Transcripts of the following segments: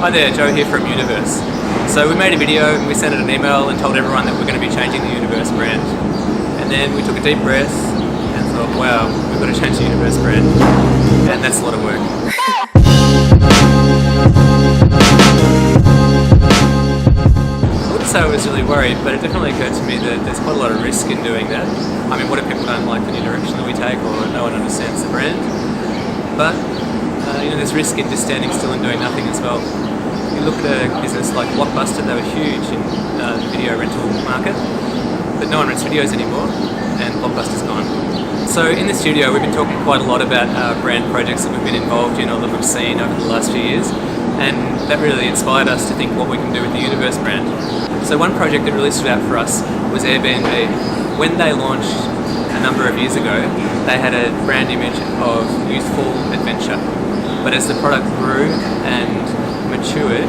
Hi there, Joe here from Univers. So we made a video and we sent out an email and told everyone that we're going to be changing the Univers brand. And then we took a deep breath and thought, wow, we've got to change the Univers brand. And that's a lot of work. I wouldn't say I was really worried, but it definitely occurred to me that there's quite a lot of risk in doing that. I mean, what if people don't like the new direction that we take, or no one understands the brand? But there's risk in just standing still and doing nothing as well. You look at a business like Blockbuster, they were huge in the video rental market, but no one rents videos anymore, and Blockbuster's gone. So in this studio, we've been talking quite a lot about brand projects that we've been involved in or that we've seen over the last few years, and that really inspired us to think what we can do with the Univers brand. So one project that really stood out for us was Airbnb. When they launched a number of years ago, they had a brand image of youthful adventure. But as the product grew and matured,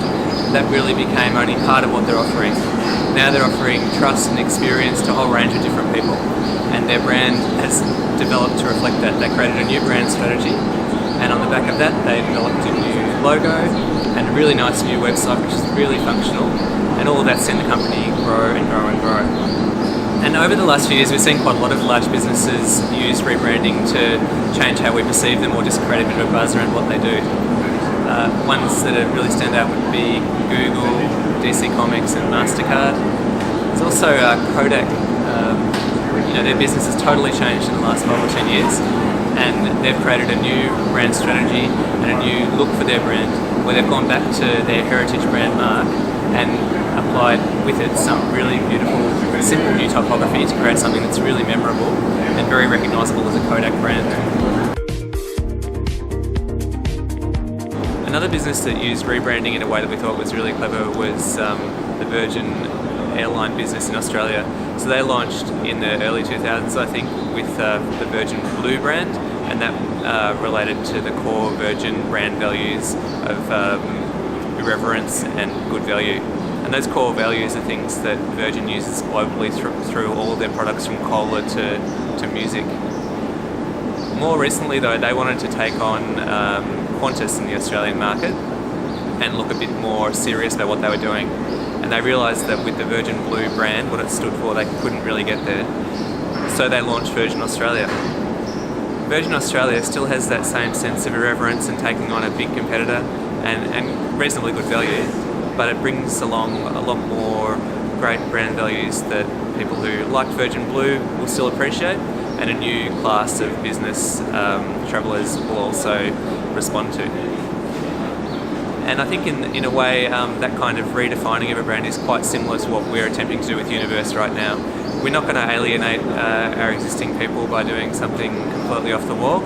that really became only part of what they're offering. Now they're offering trust and experience to a whole range of different people, and their brand has developed to reflect that. They created a new brand strategy, and on the back of that they developed a new logo and a really nice new website which is really functional, and all of that's seen the company grow and grow and grow. And over the last few years, we've seen quite a lot of large businesses use rebranding to change how we perceive them or just create a bit of a buzz around what they do. Ones that really stand out would be Google, DC Comics and MasterCard. There's also Kodak. Their business has totally changed in the last 5 or 10 years, and they've created a new brand strategy and a new look for their brand, where they've gone back to their heritage brand mark and applied with it some really beautiful, simple new typography to create something that's really memorable and very recognisable as a Kodak brand. Another business that used rebranding in a way that we thought was really clever was the Virgin airline business in Australia. So they launched in the early 2000s, I think, with the Virgin Blue brand, and that related to the core Virgin brand values of irreverence and good value. And those core values are things that Virgin uses globally through all of their products, from cola to music. More recently though, they wanted to take on Qantas in the Australian market and look a bit more serious about what they were doing. And they realised that with the Virgin Blue brand, what it stood for, they couldn't really get there. So they launched Virgin Australia. Virgin Australia still has that same sense of irreverence and taking on a big competitor and reasonably good value, but it brings along a lot more great brand values that people who like Virgin Blue will still appreciate, and a new class of business travellers will also respond to. And I think in a way that kind of redefining of a brand is quite similar to what we're attempting to do with Univers right now. We're not going to alienate our existing people by doing something completely off the wall.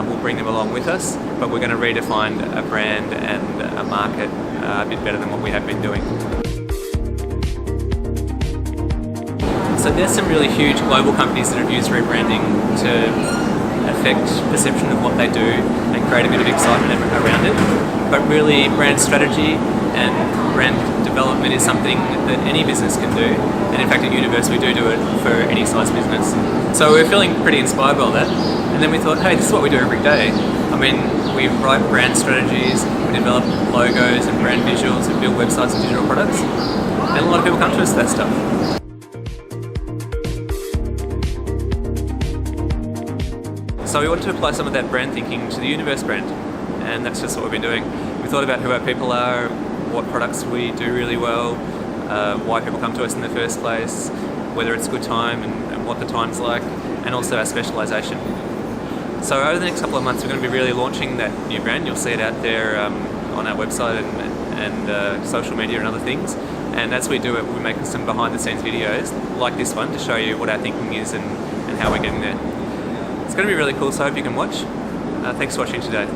We'll bring them along with us, but we're going to redefine a brand and a market a bit better than what we have been doing. So there's some really huge global companies that have used rebranding to affect perception of what they do and create a bit of excitement around it. But really, brand strategy and brand development is something that any business can do. And in fact, at Univers, we do it for any size business. So we're feeling pretty inspired by that. And then we thought, hey, this is what we do every day. I mean, we write brand strategies, we develop logos and brand visuals, and build websites and digital products. And a lot of people come to us for that stuff. So we wanted to apply some of that brand thinking to the Univers brand, and that's just what we've been doing. We thought about who our people are, what products we do really well, why people come to us in the first place, whether it's a good time and what the time's like, and also our specialisation. So over the next couple of months we're going to be really launching that new brand. You'll see it out there on our website and social media and other things. And as we do it, we make some behind the scenes videos like this one to show you what our thinking is and how we're getting there. It's going to be really cool, so I hope you can watch. Thanks for watching today.